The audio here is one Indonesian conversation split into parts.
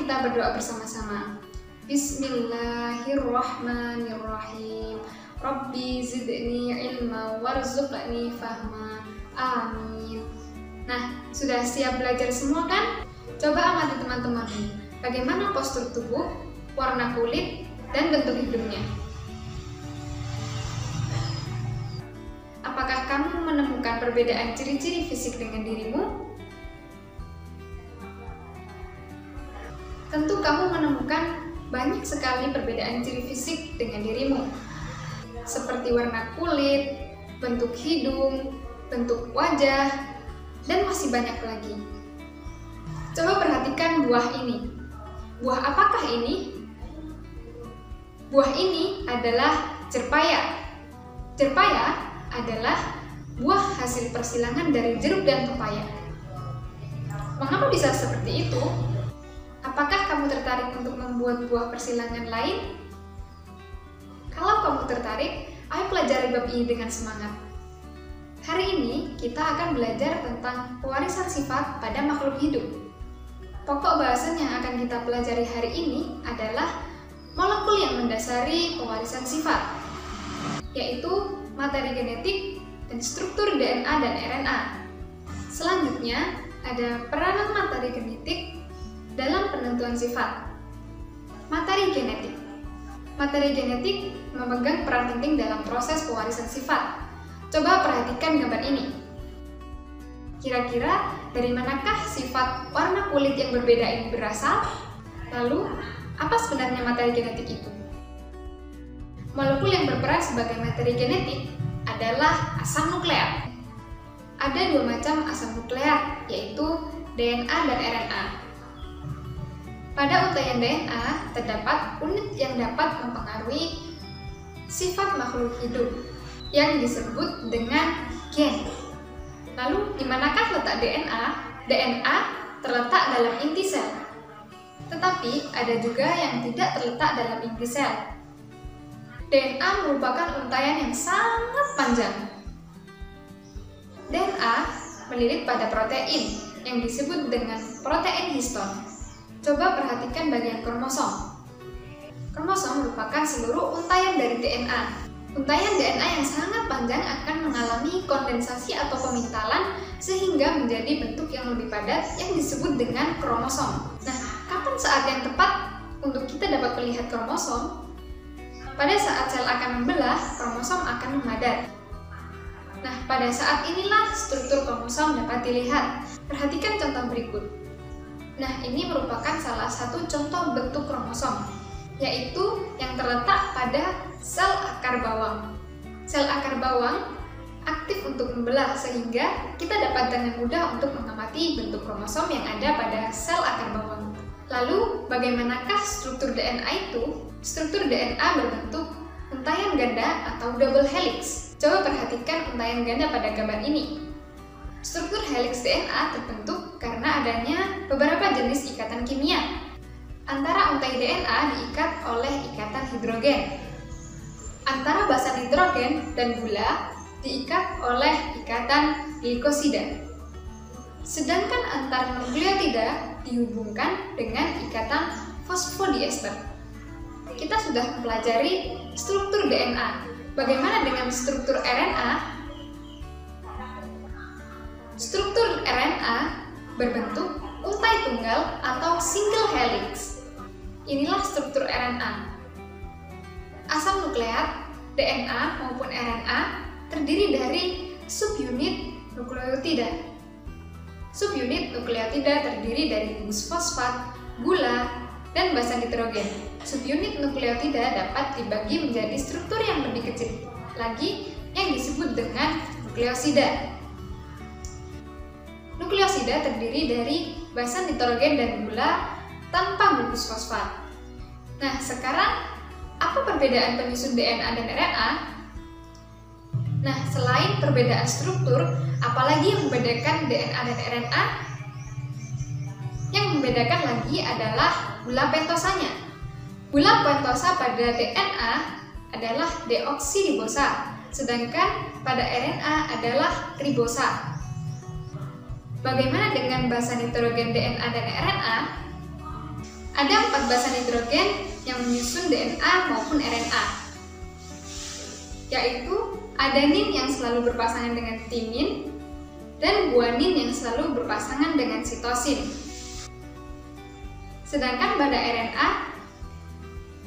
kita berdoa bersama-sama. Bismillahirrahmanirrahim. Rabbi zidni ilma warzuqni fahma. Amin. Nah, sudah siap belajar semua kan? Coba amati teman-temanmu. Bagaimana postur tubuh, warna kulit, dan bentuk hidungnya. Apakah kamu menemukan perbedaan ciri-ciri fisik dengan dirimu? Tentu kamu menemukan banyak sekali perbedaan ciri fisik dengan dirimu, seperti warna kulit, bentuk hidung, bentuk wajah, dan masih banyak lagi. Coba perhatikan buah ini. Buah apakah ini? Buah ini adalah jerpaya. Jerpaya adalah buah hasil persilangan dari jeruk dan pepaya. Mengapa bisa seperti itu? Apakah kamu tertarik untuk membuat buah persilangan lain? Kalau kamu tertarik, ayo pelajari bab ini dengan semangat. Hari ini kita akan belajar tentang pewarisan sifat pada makhluk hidup. Pokok bahasan yang akan kita pelajari hari ini adalah molekul yang mendasari pewarisan sifat, yaitu materi genetik dan struktur DNA dan RNA. Selanjutnya, ada peranan materi genetik dalam penentuan sifat. Materi genetik. Materi genetik memegang peran penting dalam proses pewarisan sifat. Coba perhatikan gambar ini. Kira-kira dari manakah sifat warna kulit yang berbeda ini berasal? Lalu, apa sebenarnya materi genetik itu? Molekul yang berperan sebagai materi genetik adalah asam nukleat. Ada dua macam asam nukleat, yaitu DNA dan RNA. Pada untaian DNA, terdapat unit yang dapat mempengaruhi sifat makhluk hidup, yang disebut dengan gen. Lalu, di manakah letak DNA? DNA terletak dalam inti sel. Tetapi, ada juga yang tidak terletak dalam inti sel. DNA merupakan untaian yang sangat panjang. DNA melilit pada protein yang disebut dengan protein histon. Coba perhatikan bagian kromosom. Kromosom merupakan seluruh untaian dari DNA. Untaian DNA yang sangat panjang akan mengalami kondensasi atau pemintalan sehingga menjadi bentuk yang lebih padat yang disebut dengan kromosom. Nah, kapan saat yang tepat untuk kita dapat melihat kromosom? Pada saat sel akan membelah, kromosom akan memadat. Nah, pada saat inilah struktur kromosom dapat dilihat. Perhatikan contoh berikut. Nah, ini merupakan salah satu contoh bentuk kromosom, yaitu yang terletak pada sel akar bawang. Sel akar bawang aktif untuk membelah sehingga kita dapat dengan mudah untuk mengamati bentuk kromosom yang ada pada sel akar bawang. Lalu, bagaimanakah struktur DNA itu? Struktur DNA berbentuk untaian ganda atau double helix. Coba perhatikan untaian ganda pada gambar ini. Struktur helix DNA terbentuk karena adanya beberapa jenis ikatan kimia. Antara untai DNA diikat oleh ikatan hidrogen. Antara basa nitrogen dan gula diikat oleh ikatan glikosida. Sedangkan antar nukleotida dihubungkan dengan ikatan fosfodiester. Kita sudah mempelajari struktur DNA. Bagaimana dengan struktur RNA? Struktur RNA berbentuk untai tunggal atau single helix. Inilah struktur RNA. Asam nukleat, DNA maupun RNA terdiri dari subunit nukleotida. Subunit nukleotida terdiri dari gugus fosfat, gula, dan basa nitrogen. Subunit nukleotida dapat dibagi menjadi struktur yang lebih kecil lagi yang disebut dengan nukleosida. Nukleosida terdiri dari basa nitrogen dan gula tanpa gugus fosfat. Nah, sekarang apa perbedaan penyusun DNA dan RNA? Nah, selain perbedaan struktur, apalagi yang membedakan DNA dan RNA? Yang membedakan lagi adalah gula pentosanya. Gula pentosa pada DNA adalah deoksiribosa, sedangkan pada RNA adalah ribosa. Bagaimana dengan basa nitrogen DNA dan RNA? Ada 4 basa nitrogen yang menyusun DNA maupun RNA, yaitu adenin yang selalu berpasangan dengan timin dan guanin yang selalu berpasangan dengan sitosin. Sedangkan pada RNA,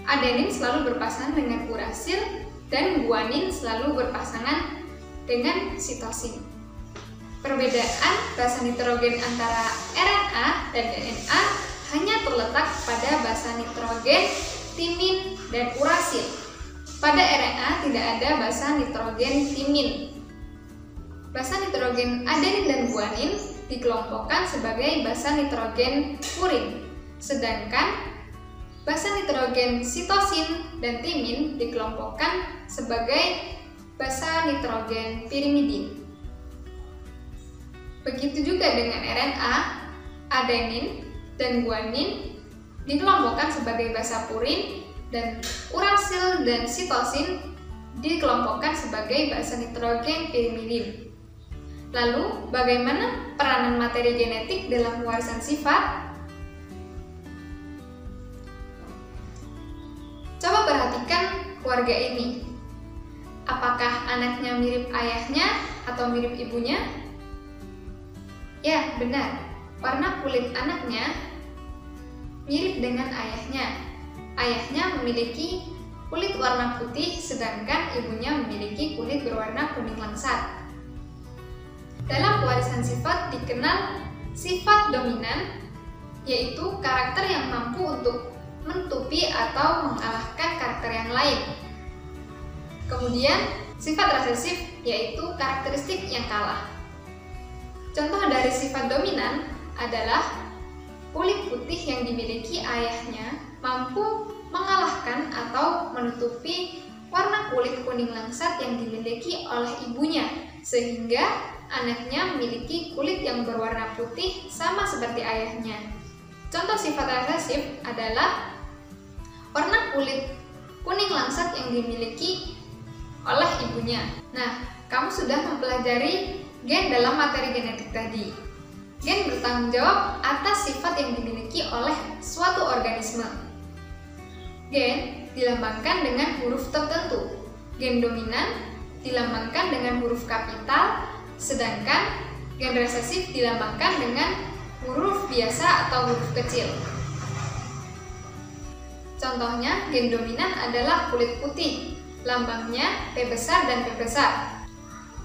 adenin selalu berpasangan dengan urasil dan guanin selalu berpasangan dengan sitosin. Perbedaan basa nitrogen antara RNA dan DNA hanya terletak pada basa nitrogen, timin, dan urasil. Pada RNA tidak ada basa nitrogen timin. Basa nitrogen adenin dan guanin dikelompokkan sebagai basa nitrogen purin, sedangkan basa nitrogen sitosin dan timin dikelompokkan sebagai basa nitrogen pirimidin. Begitu juga dengan RNA, adenin dan guanin dikelompokkan sebagai basa purin dan urasil dan sitosin dikelompokkan sebagai basa nitrogen pirimidin. Lalu, bagaimana peranan materi genetik dalam pewarisan sifat? Coba perhatikan keluarga ini. Apakah anaknya mirip ayahnya atau mirip ibunya? Ya, benar. Warna kulit anaknya mirip dengan ayahnya. Ayahnya memiliki kulit warna putih, sedangkan ibunya memiliki kulit berwarna kuning langsat. Dalam pewarisan sifat dikenal sifat dominan, yaitu karakter yang mampu untuk menutupi atau mengalahkan karakter yang lain. Kemudian, sifat resesif yaitu karakteristik yang kalah. Contoh dari sifat dominan adalah kulit putih yang dimiliki ayahnya mampu mengalahkan atau menutupi warna kulit kuning langsat yang dimiliki oleh ibunya, sehingga anaknya memiliki kulit yang berwarna putih sama seperti ayahnya. Contoh sifat resesif adalah warna kulit kuning langsat yang dimiliki oleh ibunya. Nah, kamu sudah mempelajari gen dalam materi genetik tadi. Gen bertanggung jawab atas sifat yang dimiliki oleh suatu organisme. Gen dilambangkan dengan huruf tertentu. Gen dominan dilambangkan dengan huruf kapital, sedangkan gen resesif dilambangkan dengan huruf biasa atau huruf kecil. Contohnya, gen dominan adalah kulit putih, lambangnya P besar dan P besar.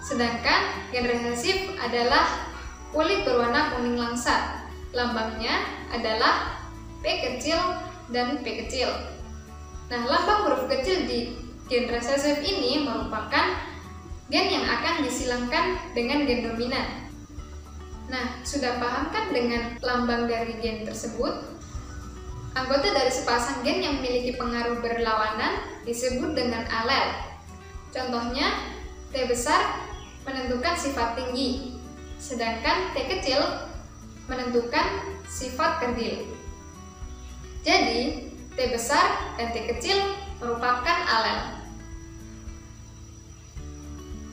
Sedangkan gen resesif adalah kulit berwarna kuning langsat, lambangnya adalah P kecil dan P kecil. Nah, lambang huruf kecil di gen resesif ini merupakan gen yang akan disilangkan dengan gen dominan. Nah, sudah paham kan dengan lambang dari gen tersebut? Anggota dari sepasang gen yang memiliki pengaruh berlawanan disebut dengan alel. Contohnya, T besar menentukan sifat tinggi, sedangkan T kecil menentukan sifat kerdil. Jadi, T besar dan T kecil merupakan alel.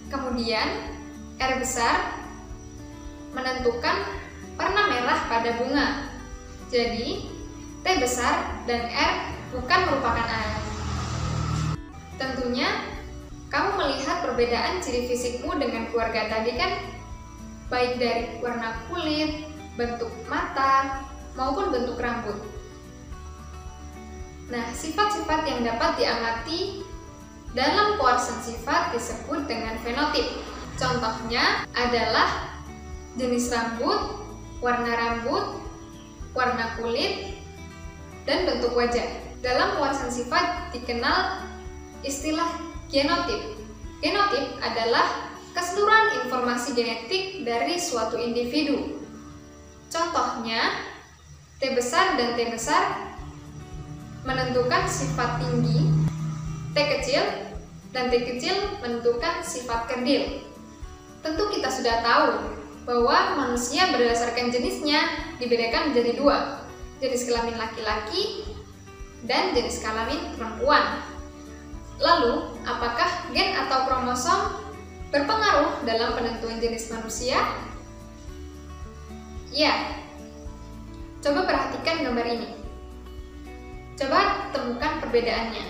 Kemudian, R besar menentukan warna merah pada bunga. Jadi, T besar dan R bukan merupakan alel. Tentunya, kamu melihat perbedaan ciri fisikmu dengan keluarga tadi kan? Baik dari warna kulit, bentuk mata, maupun bentuk rambut. Nah, sifat-sifat yang dapat diamati dalam pewarisan sifat disebut dengan fenotip. Contohnya adalah jenis rambut, warna kulit, dan bentuk wajah. Dalam pewarisan sifat dikenal istilah genotip. Genotip adalah keseluruhan informasi genetik dari suatu individu. Contohnya, T besar dan T besar menentukan sifat tinggi, T kecil dan T kecil menentukan sifat kerdil. Tentu kita sudah tahu bahwa manusia berdasarkan jenisnya dibedakan menjadi 2, jenis kelamin laki-laki dan jenis kelamin perempuan. Lalu, apakah gen atau kromosom berpengaruh dalam penentuan jenis manusia? Ya. Coba perhatikan gambar ini. perbedaannya?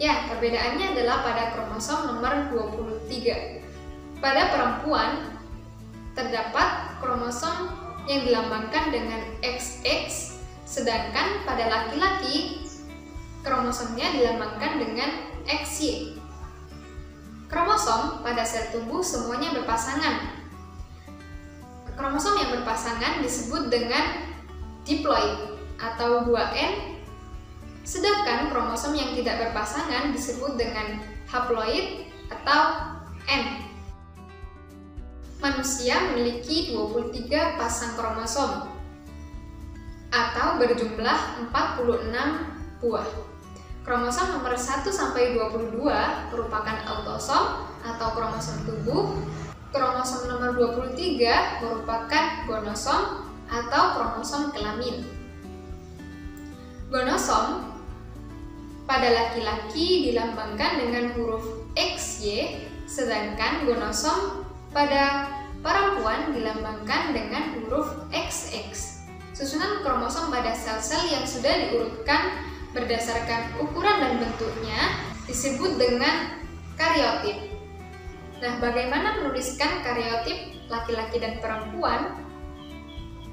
Ya, perbedaannya adalah pada kromosom nomor 23. Pada perempuan, terdapat kromosom yang dilambangkan dengan XX, sedangkan pada laki-laki, kromosomnya dilambangkan dengan XY. Kromosom pada sel tubuh semuanya berpasangan. Kromosom yang berpasangan disebut dengan diploid atau 2N, sedangkan kromosom yang tidak berpasangan disebut dengan haploid atau N. Manusia memiliki 23 pasang kromosom atau berjumlah 46 buah. Kromosom nomor 1 sampai 22 merupakan autosom atau kromosom tubuh. Kromosom nomor 23 merupakan gonosom atau kromosom kelamin. Gonosom pada laki-laki dilambangkan dengan huruf XY, sedangkan gonosom pada perempuan dilambangkan dengan huruf XX. Susunan kromosom pada sel-sel yang sudah diurutkan berdasarkan ukuran dan bentuknya disebut dengan kariotip. Nah, bagaimana menuliskan kariotip laki-laki dan perempuan?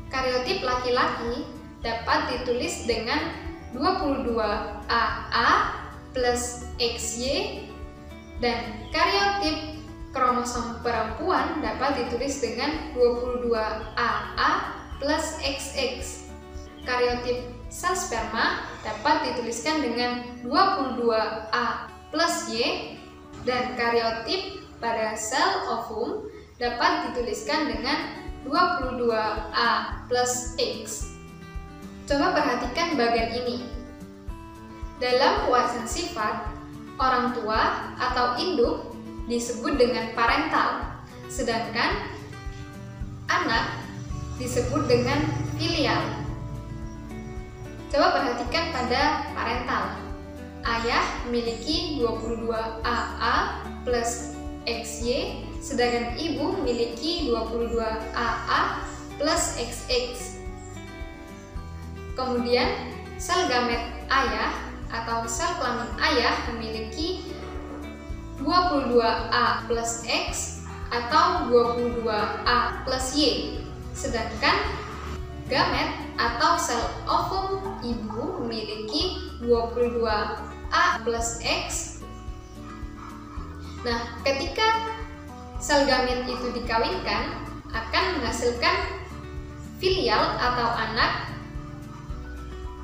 Kariotip laki-laki dapat ditulis dengan 22AA plus XY, dan kariotip kromosom perempuan dapat ditulis dengan 22AA plus XX. Kariotip sel sperma dapat dituliskan dengan 22A plus Y, dan kariotip pada sel ovum dapat dituliskan dengan 22A plus X. Coba perhatikan bagian ini. Dalam pewarisan sifat, orang tua atau induk disebut dengan parental, sedangkan anak disebut dengan filial. Coba perhatikan pada parental. Ayah memiliki 22AA plus XY, sedangkan ibu memiliki 22AA plus XX. Kemudian, sel gamet ayah atau sel kelamin ayah memiliki 22A plus X atau 22A plus Y, sedangkan gamet atau sel ovum ibu memiliki 22A plus X. Nah, ketika sel gamet itu dikawinkan, akan menghasilkan filial atau anak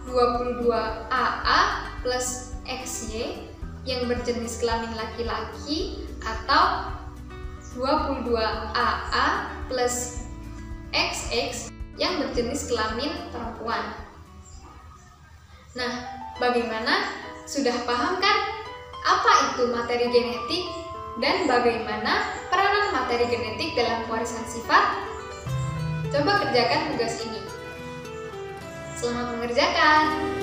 22AA plus XY yang berjenis kelamin laki-laki atau 22AA plus XX yang berjenis kelamin perempuan. Nah, bagaimana? Sudah paham kan apa itu materi genetik dan bagaimana peranan materi genetik dalam pewarisan sifat? Coba kerjakan tugas ini. Selamat mengerjakan!